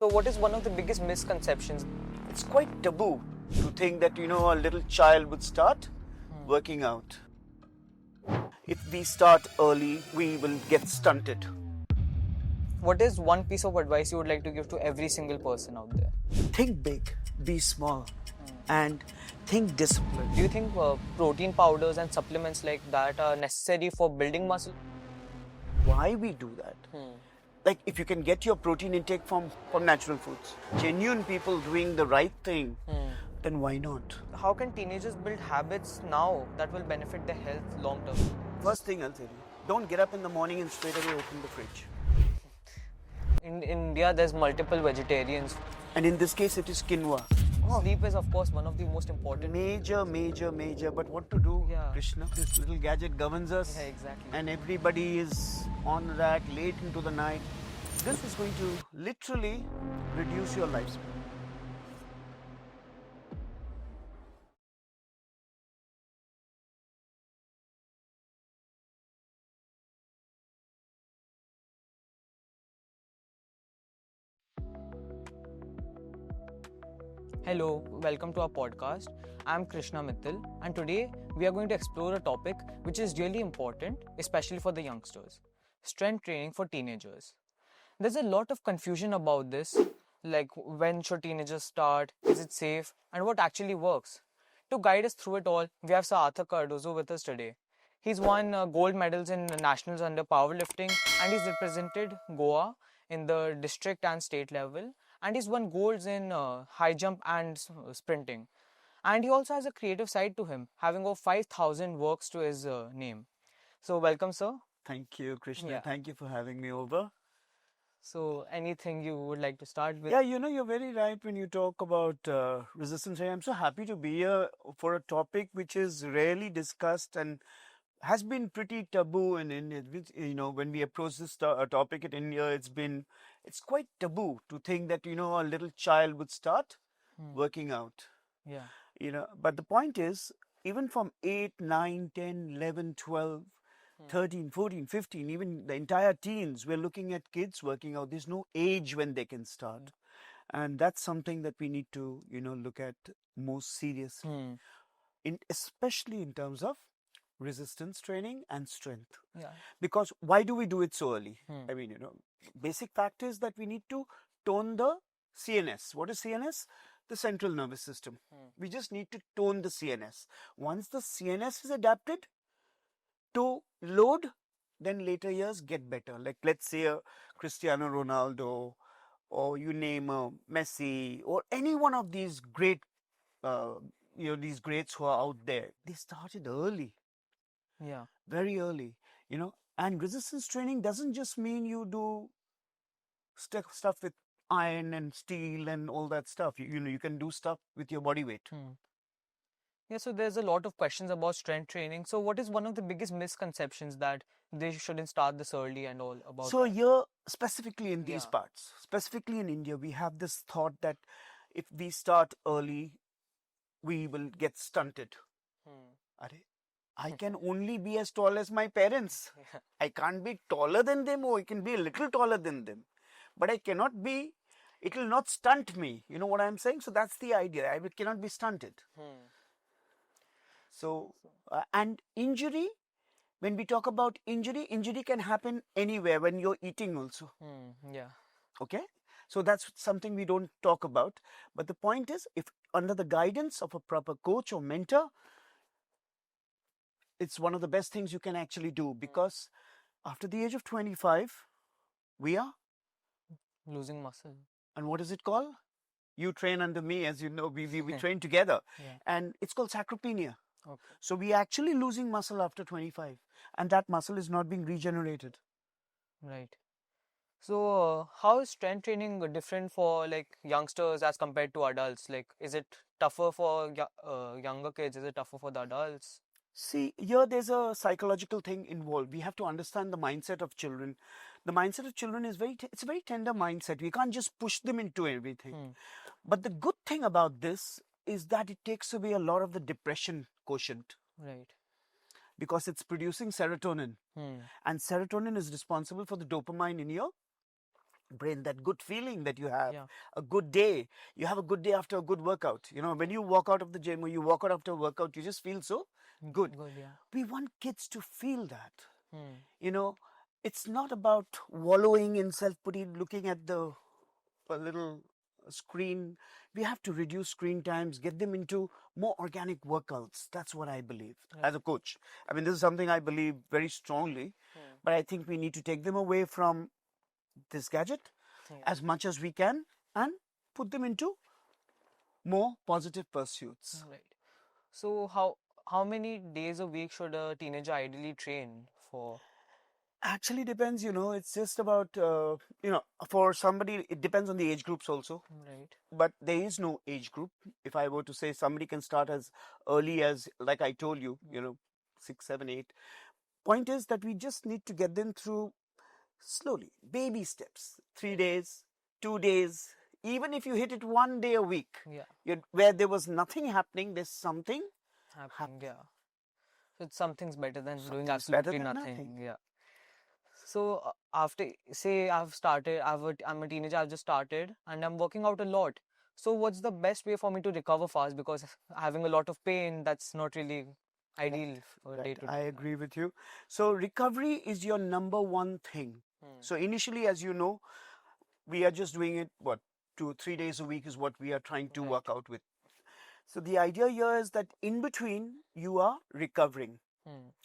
So what is one of the biggest misconceptions? It's quite taboo to think that, a little child would start working out. If we start early, we will get stunted. What is one piece of advice you would like to give to every single person out there? Think big, be small, and think discipline. Do you think protein powders and supplements like that are necessary for building muscle? Why we do that? Like if you can get your protein intake from natural foods, genuine people doing the right thing, then why not? How can teenagers build habits now that will benefit their health long term? First thing I'll tell you, don't get up in the morning and straight away open the fridge. In India, there's multiple vegetarians. And in this case, it is quinoa. Sleep is, of course, one of the most important. Major. But what to do, Yeah. Krishna? This little gadget governs us. Yeah, exactly. And everybody is on that late into the night. This is going to literally reduce your lifespan. Hello, welcome to our podcast. I'm Krishna Mittal, and today we are going to explore a topic which is really important, especially for the youngsters: strength training for teenagers. There's a lot of confusion about this, like when should teenagers start, is it safe, and what actually works. To guide us through it all, we have Sir Arthur Cardozo with us today. He's won gold medals in nationals under powerlifting, and he's represented Goa in the district and state level, and he's won golds in high jump and sprinting. And he also has a creative side to him, having over 5,000 works to his name. So welcome, sir. Thank you, Krishna. Yeah. Thank you for having me over. So anything you would like to start with? Yeah, you're very right when you talk about resistance training. I'm so happy to be here for a topic which is rarely discussed and has been pretty taboo in India. When we approach this topic in India, it's quite taboo to think that, a little child would start working out. Yeah. But the point is, even from 8, 9, 10, 11, 12, 13, 14, 15, even the entire teens, we're looking at kids working out. There's no age when they can start. And that's something that we need to, look at more seriously, especially in terms of resistance training and strength. Yeah. Because why do we do it so early? I mean, basic fact is that we need to tone the CNS. What is CNS? The central nervous system. We just need to tone the CNS. Once the CNS is adapted to load, then later years get better. Like let's say a Cristiano Ronaldo, or you name a Messi, or any one of these great, these greats who are out there. They started early. Yeah. Very early, and resistance training doesn't just mean you do stuff with iron and steel and all that stuff. You can do stuff with your body weight. Yeah, so there's a lot of questions about strength training. So what is one of the biggest misconceptions that they shouldn't start this early and all about? So here, specifically in these Yeah. parts, specifically in India, we have this thought that if we start early, we will get stunted. I can only be as tall as my parents. I can't be taller than them, or I can be a little taller than them. But it will not stunt me. You know what I'm saying? So that's the idea. I cannot be stunted. So, and injury, when we talk about injury can happen anywhere when you're eating also. Yeah. Okay? So that's something we don't talk about. But the point is, if under the guidance of a proper coach or mentor, it's one of the best things you can actually do, because after the age of 25, we are Losing muscle. And what is it called? You train under me, as you know, we train together. Yeah. And it's called sarcopenia. Okay. So we are actually losing muscle after 25. And that muscle is not being regenerated. Right. So how is strength training different for like youngsters as compared to adults? Like, is it tougher for younger kids? Is it tougher for the adults? See, here there's a psychological thing involved. We have to understand the mindset of children. The mindset of children is it's a very tender mindset. We can't just push them into everything. But the good thing about this is that it takes away a lot of the depression quotient. Right. Because it's producing serotonin. And serotonin is responsible for the dopamine in your brain, that good feeling that you have, Yeah. a good day. You have a good day after a good workout. When you walk out of the gym or you walk out after a workout, you just feel so good. Good, yeah. We want kids to feel that. Hmm. It's not about wallowing in self-pity, looking at the a little screen. We have to reduce screen times, get them into more organic workouts. That's what I believe as a coach. I mean, this is something I believe very strongly, but I think we need to take them away from this gadget as much as we can and put them into more positive pursuits. Right. So how many days a week should a teenager ideally train for? Actually depends, it's just about, for somebody, it depends on the age groups also. Right. But there is no age group. If I were to say somebody can start as early as, like I told you, 6, 7, 8. Point is that we just need to get them through slowly, baby steps, 3 days, 2 days. Even if you hit it 1 day a week, where there was nothing happening, there's something happening. Yeah. So something's better than doing Something's better absolutely than nothing. nothing. Yeah. So after, say I'm a teenager, I've just started and I'm working out a lot. So what's the best way for me to recover fast? Because having a lot of pain, that's not really ideal for day to day. I agree with you. So recovery is your number one thing. So initially, as you know, we are just doing it, 2, 3 days a week is what we are trying to work out with. So the idea here is that in between, you are recovering.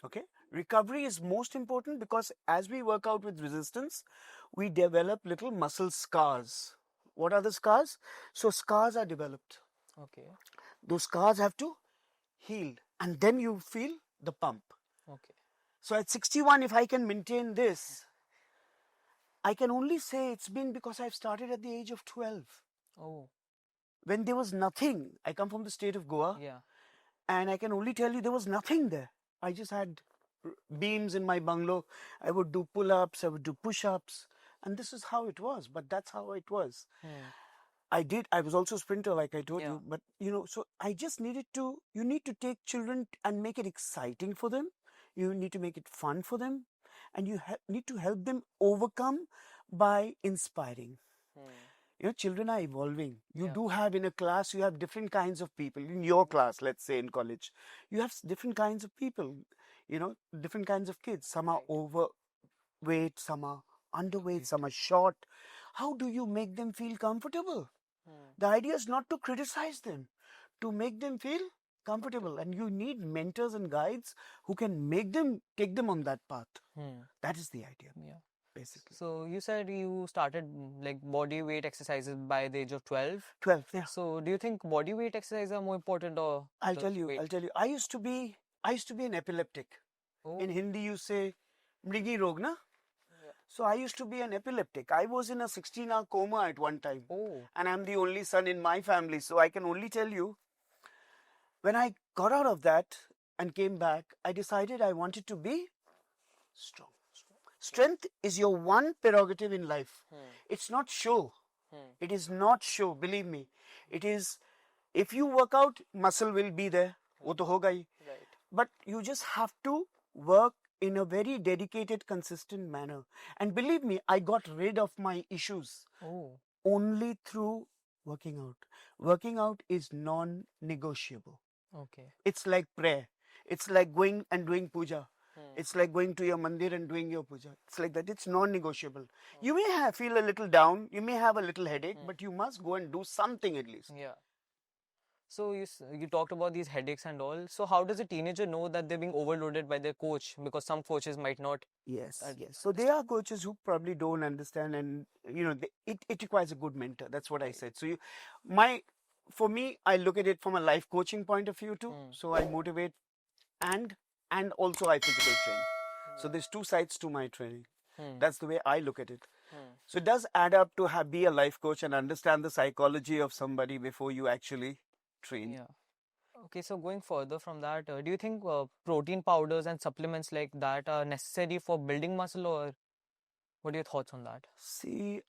Okay? Recovery is most important because as we work out with resistance, we develop little muscle scars. What are the scars? So scars are developed. Okay. Those scars have to heal and then you feel the pump. Okay. So at 61, if I can maintain this, I can only say it's been because I've started at the age of 12. Oh. When there was nothing. I come from the state of Goa. Yeah. And I can only tell you there was nothing there. I just had beams in my bungalow. I would do pull-ups, I would do push-ups. And this is how it was. But that's how it was. I was also a sprinter, like I told you. But, so I just you need to take children and make it exciting for them. You need to make it fun for them. And you need to help them overcome by inspiring. Children are evolving. You do have in a class, you have different kinds of people. In your class, let's say in college, you have different kinds of people, different kinds of kids. Some are overweight, some are underweight, some are short. How do you make them feel comfortable? The idea is not to criticize them, to make them feel comfortable. And you need mentors and guides who can take them on that path. That is the idea. Yeah. Basically. So you said you started like body weight exercises by the age of 12. 12, yeah. So do you think body weight exercises are more important or I'll tell you. I used to be an epileptic. Oh. In Hindi you say mrigi rog, na? So I used to be an epileptic. I was in a 16-hour coma at one time. Oh. And I'm the only son in my family. So I can only tell you, when I got out of that and came back, I decided I wanted to be strong. Strength is your one prerogative in life. It's not show. It is not show, believe me. It is, if you work out, muscle will be there. Wo to hoga hi. Right. But you just have to work in a very dedicated, consistent manner. And believe me, I got rid of my issues only through working out. Working out is non-negotiable. Okay. It's like prayer. It's like going and doing puja. It's like going to your mandir and doing your puja. It's like that. It's non-negotiable. You may feel a little down. You may have a little headache, but you must go and do something at least. Yeah. So you talked about these headaches and all. So how does a teenager know that they're being overloaded by their coach? Because some coaches might not. Yes. So there are coaches who probably don't understand, and it requires a good mentor. That's what I said. So for me, I look at it from a life coaching point of view too. So I motivate and also I physical train. So there's two sides to my training. That's the way I look at it. So it does add up to be a life coach and understand the psychology of somebody before you actually train. Yeah. Okay, so going further from that, do you think protein powders and supplements like that are necessary for building muscle, or what are your thoughts on that? See,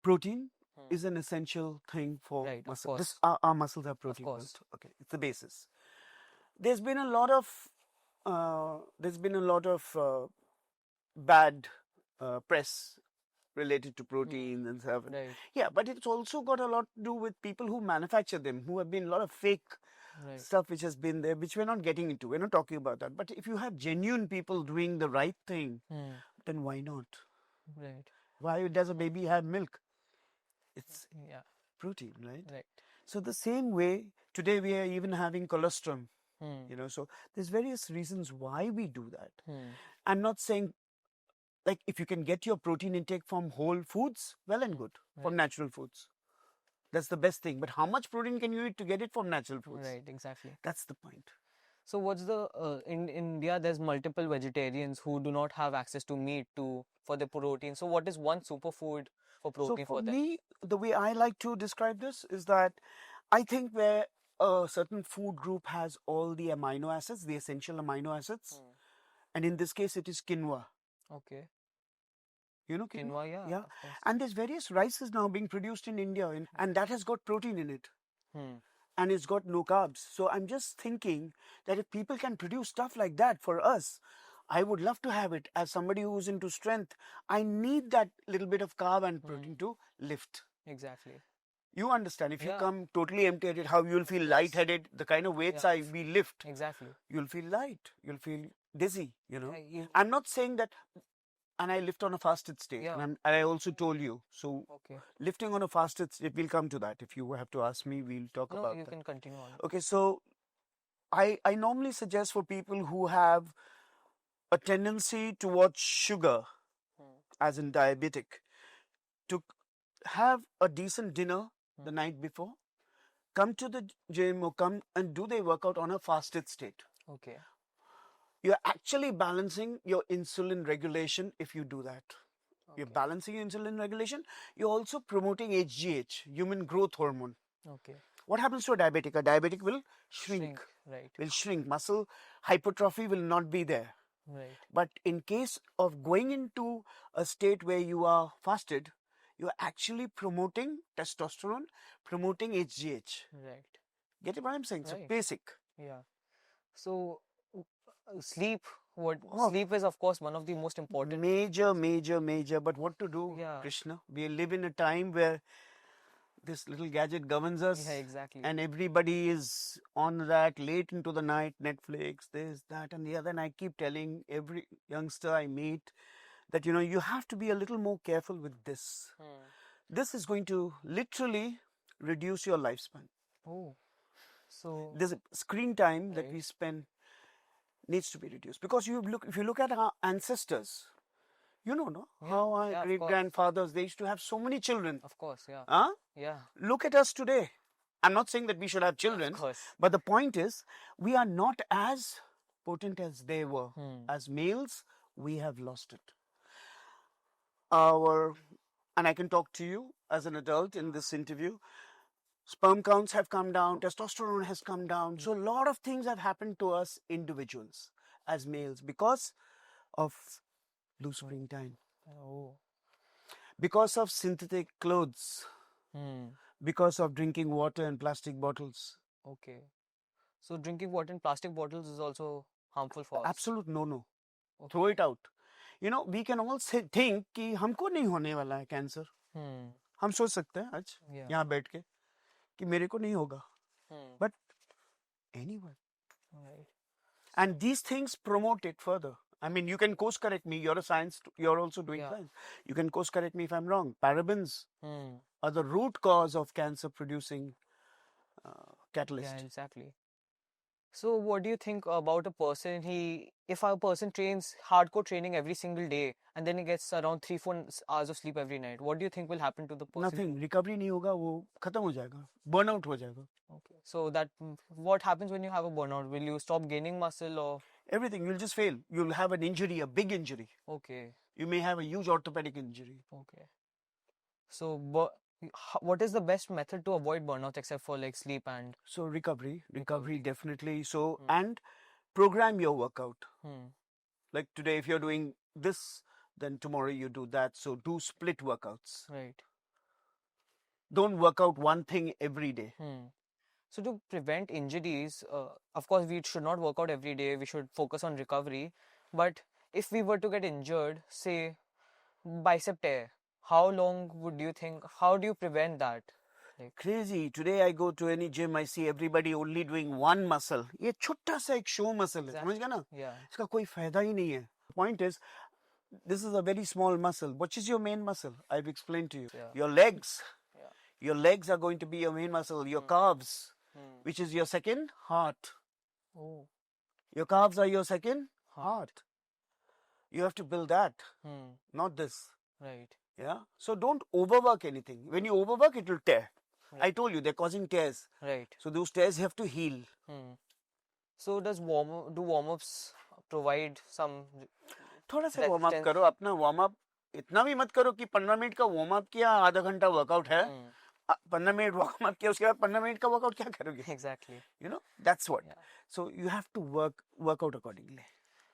protein is an essential thing for muscle. Our muscles are protein. Of course. Okay, it's the basis. There's been a lot of bad press related to proteins and stuff. Right. Yeah, but it's also got a lot to do with people who manufacture them, who have been a lot of fake Right. stuff which has been there, which we're not getting into. We're not talking about that. But if you have genuine people doing the right thing, then why not? Right. Why does a baby have milk? It's Yeah. protein, right? Right. So the same way, today we are even having colostrum, so there's various reasons why we do that. I'm not saying, like, if you can get your protein intake from whole foods, well and good, from natural foods. That's the best thing. But how much protein can you eat to get it from natural foods? Right, exactly. That's the point. So what's the in India there's multiple vegetarians who do not have access to meat for the protein. So what is one superfood for protein So for them? me, the way I like to describe this is that I think where a certain food group has all the amino acids, the essential amino acids, and in this case it is quinoa. Okay. You know quinoa? Quinoa, yeah. Yeah. Of course. And there's various rices now being produced in India, and that has got protein in it. And it's got no carbs. So I'm just thinking that if people can produce stuff like that for us, I would love to have it. As somebody who's into strength, I need that little bit of carb and protein to lift. Exactly. You understand, if you come totally empty-headed, how you'll feel light-headed, the kind of weights we lift. Exactly. You'll feel light, you'll feel dizzy, I'm not saying that, and I lift on a fasted state. Yeah. And I also told you, so lifting on a fasted state, we'll come to that. If you have to ask me, we'll talk about that. You can continue on. Okay, so I normally suggest for people who have a tendency towards sugar, as in diabetic, to have a decent dinner the night before, come to the gym or come and do their workout on a fasted state. Okay. You're actually balancing your insulin regulation if you do that. You're balancing your insulin regulation. You're also promoting HGH, human growth hormone. Okay. What happens to a diabetic? A diabetic will shrink. Right. Will shrink. Muscle hypertrophy will not be there. Right. But in case of going into a state where you are fasted, you are actually promoting testosterone, promoting HGH. Right. Get what I'm saying? Right. So basic. Yeah. So sleep. Sleep is of course one of the most important. Major. But what to do, Krishna? We live in a time where this little gadget governs us. Yeah, exactly. And everybody is on that late into the night, Netflix, this, that, and the other. And I keep telling every youngster I meet that, you have to be a little more careful with this. This is going to literally reduce your lifespan. Oh, so this screen time that we spend needs to be reduced, because if you look at our ancestors, how our great grandfathers, they used to have so many children. Of course, yeah. Huh? Yeah. Look at us today. I'm not saying that we should have children, of course. But the point is, we are not as potent as they were. As males, we have lost it. And I can talk to you as an adult in this interview, sperm counts have come down, testosterone has come down. So a lot of things have happened to us individuals as males because of loose springtime. Oh. Because of synthetic clothes. Because of drinking water in plastic bottles. Okay. So drinking water in plastic bottles is also harmful for us? Absolute no. Okay. Throw it out. We can all think कि हमको नहीं होने वाला है cancer. हम सोच सकते हैं आज यहाँ बैठ के कि मेरे को नहीं होगा. But anyone. Right. And these things promote it further. I mean, you can course correct me. You're a science. You're also doing science. You can course correct me if I'm wrong. Parabens are the root cause of cancer-producing catalyst. Yeah, exactly. So, what do you think about a person? If a person trains hardcore training every single day, and then he gets around 3-4 hours of sleep every night, what do you think will happen to the person? Nothing. Recovery नहीं होगा, वो खत्म हो जाएगा. Burnout हो जाएगा. Okay. So what happens when you have a burnout? Will you stop gaining muscle or? Everything. You'll just fail. You'll have an injury, a big injury. Okay. You may have a huge orthopedic injury. Okay. So, what is the best method to avoid burnout except for like sleep and? So recovery definitely. So and program your workout. Like today, if you're doing this, then tomorrow you do that. So do split workouts. Right. Don't work out one thing every day. So to prevent injuries, of course, we should not work out every day. We should focus on recovery. But if we were to get injured, say bicep tear, how long would you think, how do you prevent that? Like, Crazy. Today I go to any gym, I see everybody only doing one muscle. ये छोटा सा एक show muscle है, समझ गया ना? yeah. इसका कोई फायदा ही नहीं है. Point is, this is a very small muscle. Which is your main muscle? I've explained to you. Yeah. Your legs. Yeah. Your legs are going to be your main muscle. Your calves, which is your second heart. Oh. Your calves are your second heart. You have to build that, not this. Right. Yeah. So don't overwork anything. When you overwork, it will tear. Right. I told you they're causing tears. Right. So those tears have to heal. So do warm-ups provide some? थोड़ा सा warm up करो. अपना warm up इतना भी मत करो कि 15 minute का warm up किया, आधा घंटा workout है. 15 मिनट warm up किया, उसके बाद 15 मिनट का workout क्या करोगे? Exactly. You know, that's what. Yeah. So you have to work out accordingly.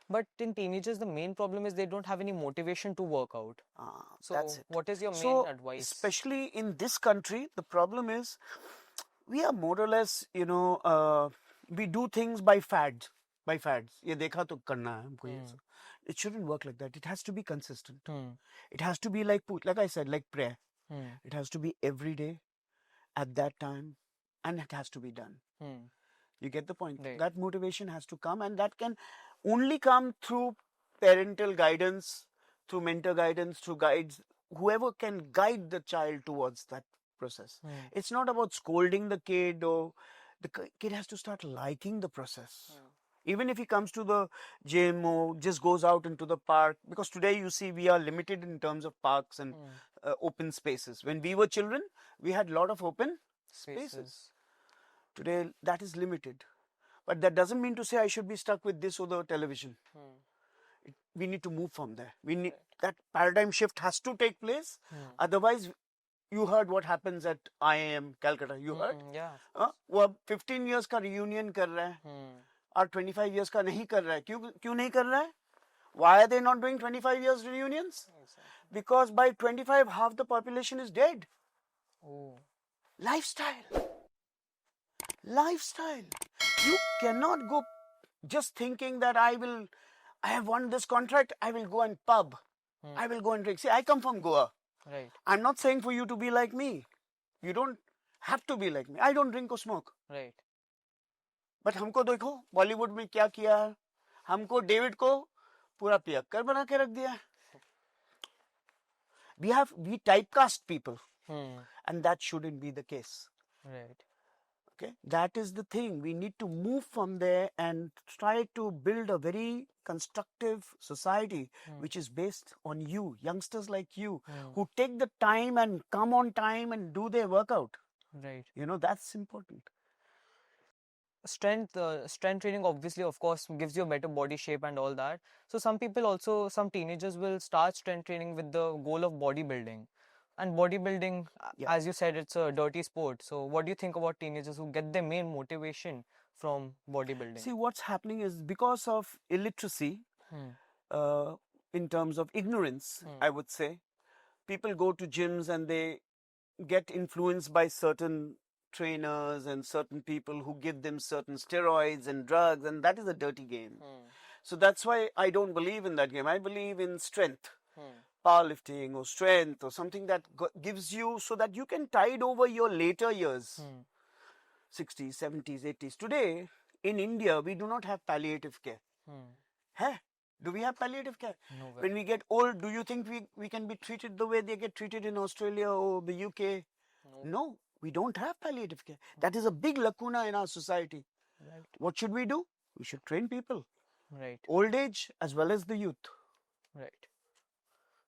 But in teenagers, the main problem is they don't have any motivation to work out. So that's it. What is your main advice? Especially in this country, the problem is we are more or less, you know, we do things by fads. By fads. ये देखा तो करना है हमको ये सब. It shouldn't work like that. It has to be consistent. It has to be like I said, like prayer. It has to be every day at that time, and it has to be done. You get the point? Right. That motivation has to come, and that can only come through parental guidance, through mentor guidance, through guides, whoever can guide the child towards that process. It's not about scolding the kid, or the kid has to start liking the process. Even if he comes to the gym or just goes out into the park, because today you see we are limited in terms of parks and open spaces. When we were children, we had a lot of open spaces. Today that is limited. But that doesn't mean to say I should be stuck with this or the television. We need to move from there. We need that paradigm shift has to take place. Otherwise, you heard what happens at IIM Calcutta. You heard? Yeah. वो अब 15 years का reunion कर रहा है और 25 years का नहीं कर रहा है. क्यों नहीं कर रहा है? Why are they not doing 25 years reunions? Exactly. Because by 25, half the population is dead. Oh. Lifestyle. You cannot go just thinking that I have won this contract, I will go and pub. I will go and drink. See, I come from Goa. Right. I'm not saying for you to be like me. You don't have to be like me. I don't drink or smoke. Right. But हमको देखो बॉलीवुड में क्या किया है. हमको David को पूरा पियक्कर बना के रख दिया. We typecast people. And that shouldn't be the case. Right. Okay, that is the thing. We need to move from there and try to build a very constructive society which is based on you, youngsters like you, who take the time and come on time and do their workout. Right. You know, that's important. Strength training obviously, of course, gives you a better body shape and all that. So some teenagers will start strength training with the goal of bodybuilding. And bodybuilding, as you said, it's a dirty sport. So what do you think about teenagers who get their main motivation from bodybuilding? See, what's happening is because of illiteracy, in terms of ignorance, I would say, people go to gyms and they get influenced by certain trainers and certain people who give them certain steroids and drugs, and that is a dirty game. So that's why I don't believe in that game. I believe in strength. Powerlifting or strength or something that gives you so that you can tide over your later years, 60s, 70s, 80s. Today, in India, we do not have palliative care. Hey, do we have palliative care? No way. When we get old, do you think we can be treated the way they get treated in Australia or the UK? No, we don't have palliative care. That is a big lacuna in our society. Right. What should we do? We should train people. Right. Old age as well as the youth. Right.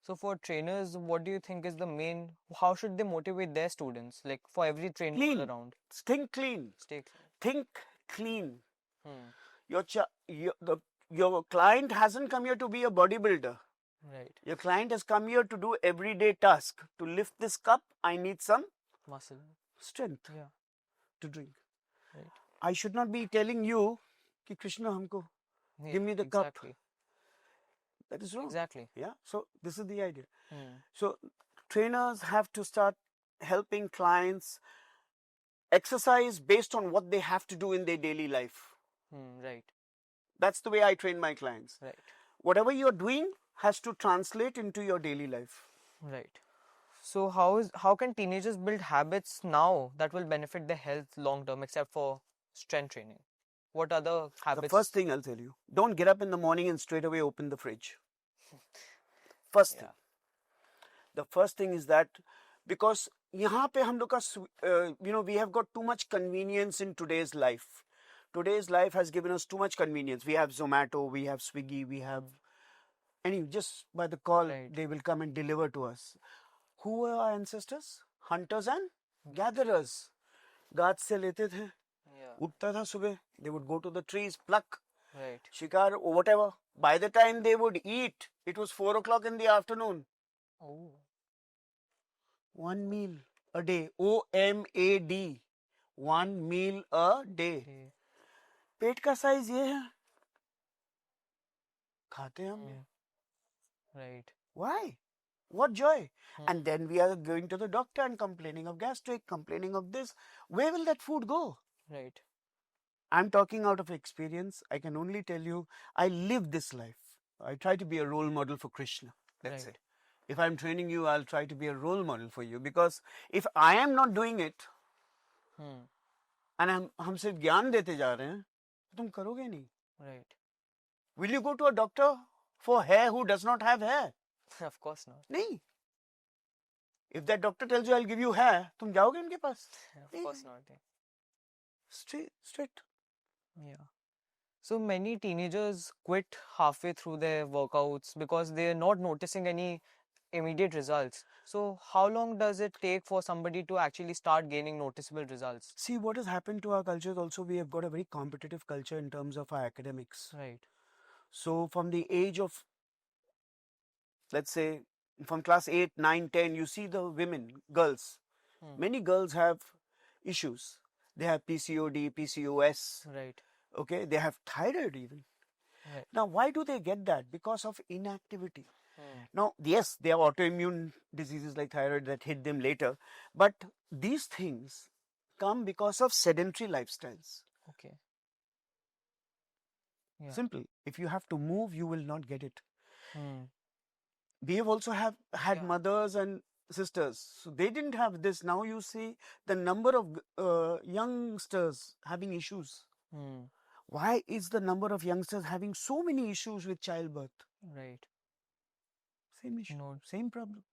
So for trainers, what do you think is the main, how should they motivate their students? Like for every trainer all around. Think clean. Stay clean. Think clean. Your client hasn't come here to be a bodybuilder. Right. Your client has come here to do everyday task. To lift this cup, I need some muscle. Strength. Yeah. To drink. Right. I should not be telling you, ki Krishna, humko, give me the cup. That is wrong. Exactly. Yeah. So this is the idea. So trainers have to start helping clients exercise based on what they have to do in their daily life. Right. That's the way I train my clients. Right. Whatever you're doing has to translate into your daily life. Right. So how can teenagers build habits now that will benefit their health long term, except for strength training? What other The habits? first thing I'll tell you, don't get up in the morning and straight away open the fridge. First thing. The first thing is that because यहाँ पे हम लोग का we have got too much convenience in today's life. Today's life has given us too much convenience. We have Zomato, we have Swiggy, we have just by the call they will come and deliver to us. Who were our ancestors? Hunters and gatherers. गाछ से लेते थे. उठता था सुबह. They would go to the trees, pluck, shikar or whatever. By the time they would eat, it was 4 o'clock in the afternoon. Oh. One meal a day. OMAD. One meal a day. पेट का size ये है. खाते हैं हम. Right. Why? What joy? And then we are going to the doctor and complaining of gastric, complaining of this. Where will that food go? Right. I'm talking out of experience. I can only tell you, I live this life. I try to be a role model for Krishna. That's it. If I'm training you, I'll try to be a role model for you. Because if I am not doing it, and हम सिर्फ ज्ञान देते जा रहे हैं, तो तुम करोगे नहीं. Right. Will you go to a doctor for hair who does not have hair? Of course not. नहीं. If that doctor tells you, I'll give you hair, तुम जाओगे उनके पास? Of course not. Straight. Yeah. So many teenagers quit halfway through their workouts because they're not noticing any immediate results. So how long does it take for somebody to actually start gaining noticeable results? See, what has happened to our culture is also we have got a very competitive culture in terms of our academics. Right. So from the age of, let's say, from class 8, 9, 10, you see the women, girls. Many girls have issues. They have PCOD, PCOS. Right. Okay, they have thyroid even. Right. Now, why do they get that? Because of inactivity. Now, yes, they have autoimmune diseases like thyroid that hit them later. But these things come because of sedentary lifestyles. Okay. Yeah. Simple. If you have to move, you will not get it. We have also had mothers and sisters. So they didn't have this. Now you see the number of youngsters having issues. Why is the number of youngsters having so many issues with childbirth? Right. Same issue. No. Same problem.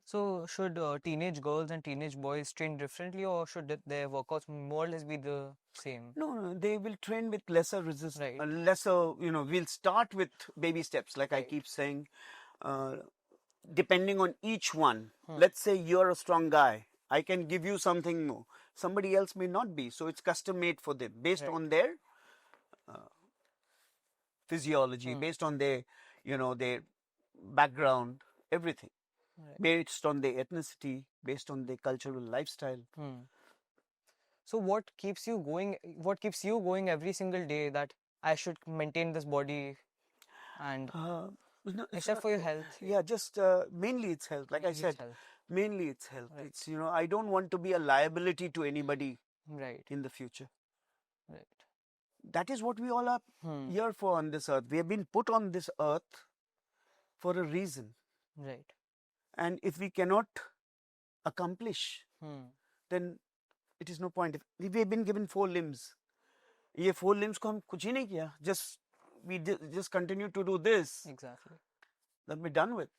So should teenage girls and teenage boys train differently, or should their workouts more or less be the same? No, they will train with lesser resistance. Right. Lesser, we'll start with baby steps, like I keep saying. Depending on each one. Let's say you're a strong guy. I can give you something more. Somebody else may not be. So it's custom made for them based on their physiology, based on their, their background, everything. Based on their ethnicity, based on their cultural lifestyle. So what keeps you going? What keeps you going every single day that I should maintain this body and... except for your health. Yeah, just mainly it's health. Like I said, mainly it's health. Right. It's, I don't want to be a liability to anybody in the future. Right. That is what we all are here for on this earth. We have been put on this earth for a reason. Right. And if we cannot accomplish, then it is no point. If we have been given 4 limbs, ये 4 limbs को हम कुछ ही नहीं किया. We just continue to do this. Exactly. Then we're done with.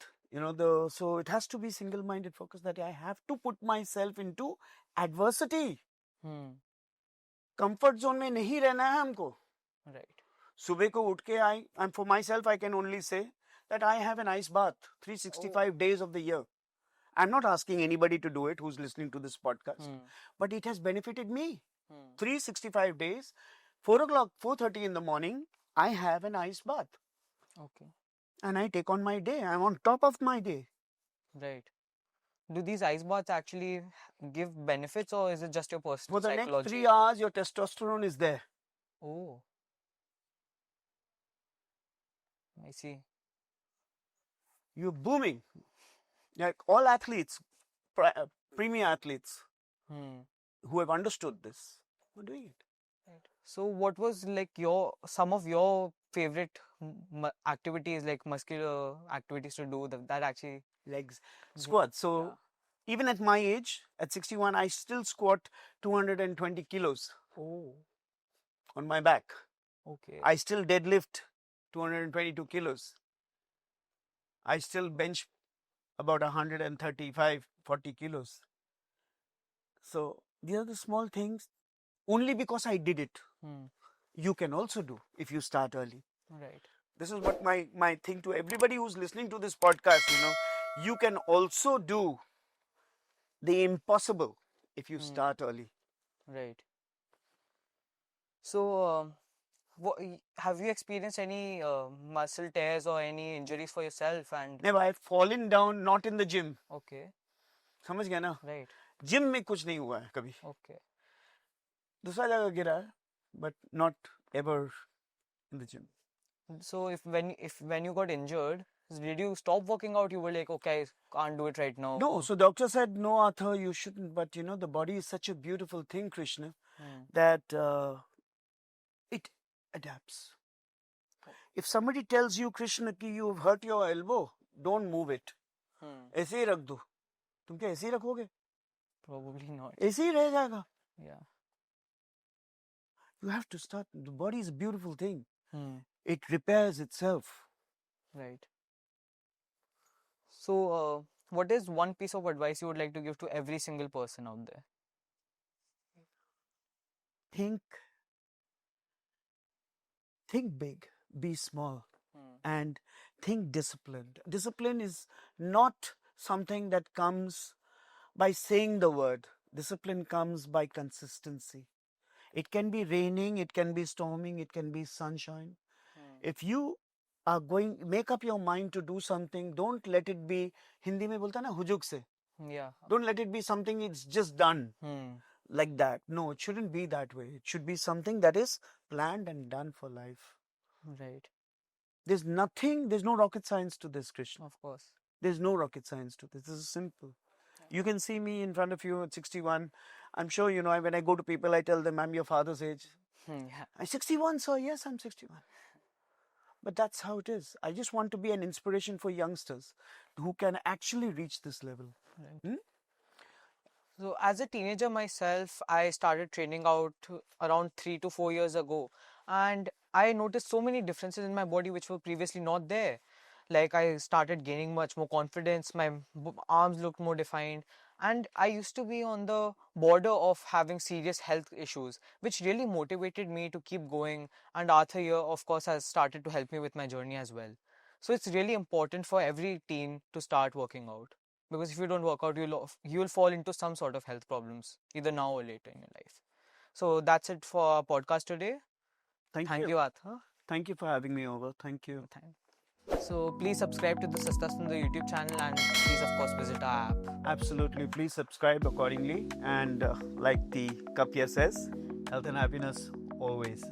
So it has to be single-minded focus that I have to put myself into adversity. Comfort zone में नहीं रहना है हमको. Right. सुबह को उठ के and for myself I can only say that I have an ice bath 365 days of the year. I'm not asking anybody to do it who's listening to this podcast, but it has benefited me. 365 days, 4 o'clock, 4:30 in the morning, I have an ice bath. Okay. And I take on my day. I'm on top of my day. Right. Do these ice baths actually give benefits, or is it just your personal psychology? For the next 3 hours, your testosterone is there. Oh. I see. You're booming. Like all athletes, premier athletes who have understood this, are doing it. Right. So what was like some of your favorite activities, like muscular activities to do that actually? Legs, squats. So Even at my age, at 61, I still squat 220 kilos Oh, on my back. okay. I still deadlift 222 kilos. I still bench about 135, 40 kilos. So these are the small things. Only because I did it, you can also do if you start early. Right. This is what my thing to everybody who's listening to this podcast, you can also do the impossible if you start early. Right. So, have you experienced any muscle tears or any injuries for yourself? And Never, I've fallen down, not in the gym. okay, समझ गया ना? right. Gym में कुछ नहीं हुआ है कभी. Okay. दूसरा जगह गिरा है, but not ever in the gym. So when you got injured, did you stop working out? You were like, okay, I can't do it right now. No, so doctor said, no, Arthur, you shouldn't. But the body is such a beautiful thing, Krishna, that it adapts. If somebody tells you, Krishna, कि you've hurt your elbow, don't move it. ऐसे ही रख दो. तुम क्या ऐसे ही रखोगे? Probably not. ऐसे ही रह जाएगा. Yeah. You have to start. The body is a beautiful thing. It repairs itself. Right. So, what is one piece of advice you would like to give to every single person out there? Think big, be small, and think disciplined. Discipline is not something that comes by saying the word. Discipline comes by consistency. It can be raining, it can be storming, it can be sunshine. If you are make up your mind to do something, don't let it be, Hindi में बोलता ना हुजुक से. Yeah. Don't let it be something it's just done like that. No, it shouldn't be that way. It should be something that is planned and done for life. Right. There's no rocket science to this, Krishna. Of course. There's no rocket science to this. This is simple. You can see me in front of you at 61. I'm sure, when I go to people, I tell them I'm your father's age. Yeah. I'm 61, sir. Yes, I'm 61. But that's how it is. I just want to be an inspiration for youngsters who can actually reach this level. Right. So, as a teenager myself, I started training out around 3 to 4 years ago. And I noticed so many differences in my body which were previously not there. Like I started gaining much more confidence, my arms looked more defined, and I used to be on the border of having serious health issues, which really motivated me to keep going. And Arthur here, of course, has started to help me with my journey as well. So it's really important for every teen to start working out, because if you don't work out, you'll fall into some sort of health problems either now or later in your life. So that's it for our podcast today. Thank you, Arthur. Thank you for having me over. Thank you. So please subscribe to the SastaSundar YouTube channel, and please of course visit our app. Absolutely. Please subscribe accordingly. And like the cup here says, health and happiness always.